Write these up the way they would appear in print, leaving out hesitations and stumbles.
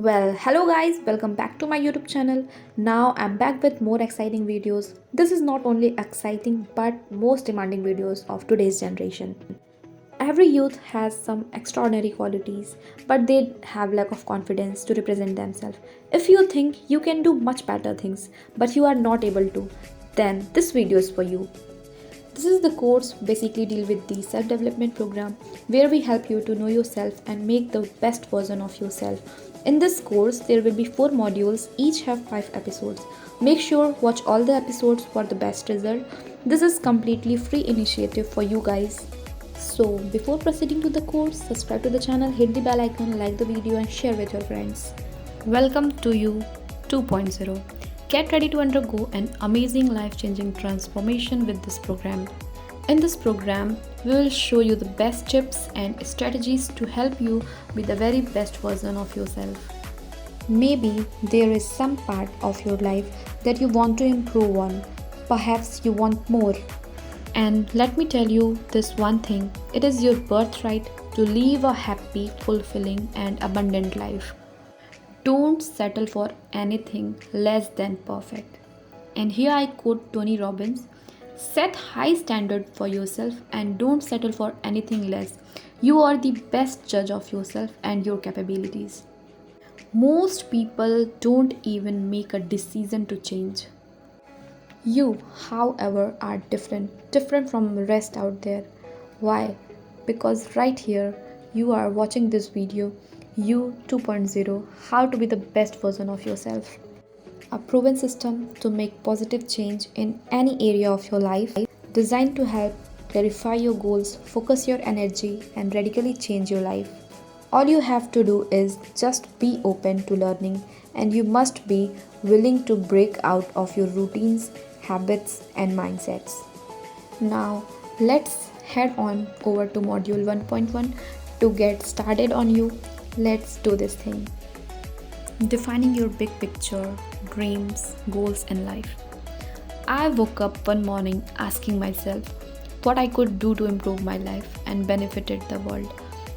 Hello guys, welcome back to my YouTube channel. Now I'm back with more exciting videos. This is not only exciting but most demanding videos of today's generation. Every youth has some extraordinary qualities, but they have lack of confidence to represent themselves. If you think you can do much better things, but you are not able to, then this video is for you. This is the course basically deal with the self-development program where we help you to know yourself and make the best version of yourself. In this course, there will be 4 modules, each have 5 episodes. Make sure watch all the episodes for the best result. This is completely free initiative for you guys. So before proceeding to the course, subscribe to the channel, hit the bell icon, like the video and share with your friends. Welcome to You 2.0. Get ready to undergo an amazing life-changing transformation with this program. In this program, we will show you the best tips and strategies to help you be the very best version of yourself. Maybe there is some part of your life that you want to improve on. Perhaps you want more. And let me tell you this one thing, it is your birthright to live a happy, fulfilling and abundant life. Don't settle for anything less than perfect. And here I quote Tony Robbins, set high standard for yourself and don't settle for anything less. You are the best judge of yourself and your capabilities. Most people don't even make a decision to change. You, however, are different from the rest out there. Why? Because right here, you are watching this video, You 2.0, how to be the best version of yourself. A proven system to make positive change in any area of your life, designed to help clarify your goals, focus your energy, and radically change your life. All you have to do is just be open to learning, and you must be willing to break out of your routines, habits, and mindsets. Now, let's head on over to module 1.1 to get started on you. Let's do this thing. Defining your big picture, dreams, goals in life. I woke up one morning asking myself what I could do to improve my life and benefited the world.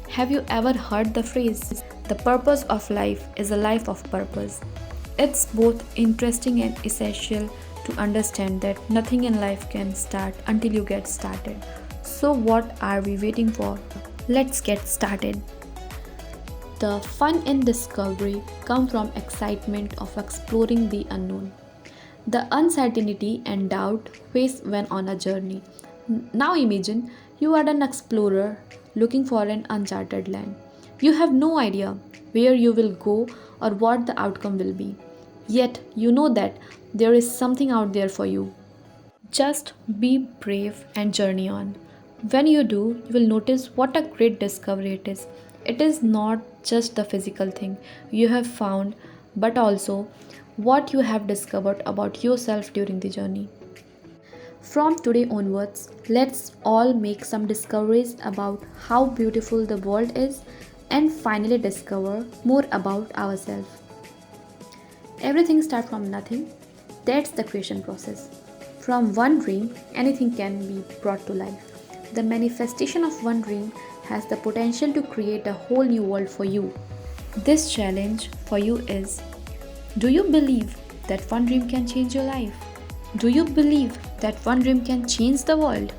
Have you ever heard the phrase, the purpose of life is a life of purpose? It's both interesting and essential to understand that nothing in life can start until you get started. So what are we waiting for? Let's get started. The fun and discovery come from excitement of exploring the unknown. The uncertainty and doubt face when on a journey. Now imagine you are an explorer looking for an uncharted land. You have no idea where you will go or what the outcome will be. Yet you know that there is something out there for you. Just be brave and journey on. When you do, you will notice what a great discovery it is. It is not just the physical thing you have found, but also what you have discovered about yourself during the journey. From today onwards, let's all make some discoveries about how beautiful the world is and finally discover more about ourselves. Everything starts from nothing. That's the creation process. From one dream, anything can be brought to life. The manifestation of one dream has the potential to create a whole new world for you. This challenge for you is, do you believe that one dream can change your life? Do you believe that one dream can change the world?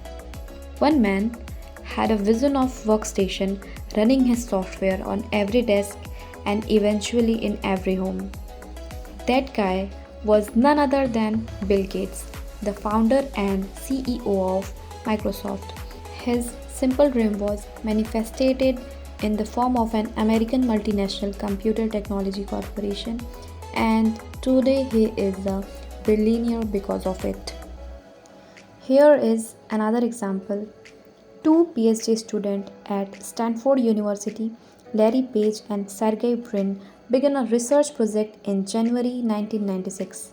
One man had a vision of workstation running his software on every desk and eventually in every home. That guy was none other than Bill Gates, the founder and CEO of Microsoft. His simple dream was manifested in the form of an American multinational computer technology corporation, and today he is a billionaire because of it. Here is another example. Two PhD students at Stanford University, Larry Page and Sergey Brin, began a research project in January 1996.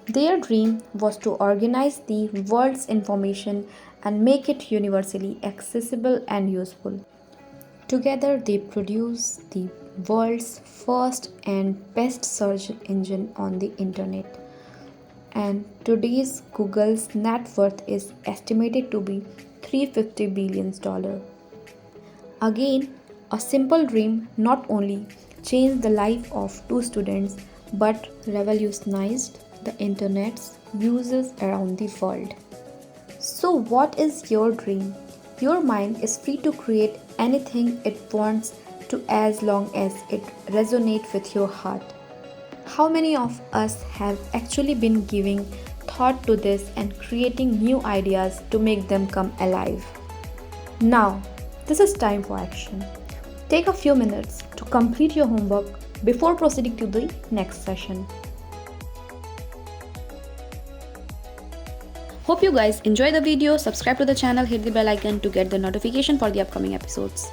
Their dream was to organize the world's information and make it universally accessible and useful. Together, they produced the world's first and best search engine on the internet. And today's Google's net worth is estimated to be $350 billion. Again, a simple dream not only changed the life of two students but revolutionized the internet's uses around the world. So, what is your dream? Your mind is free to create anything it wants to as long as it resonates with your heart. How many of us have actually been giving thought to this and creating new ideas to make them come alive? Now, this is time for action. Take a few minutes to complete your homework before proceeding to the next session. Hope you guys enjoy the video. Subscribe to the channel, hit the bell icon to get the notification for the upcoming episodes.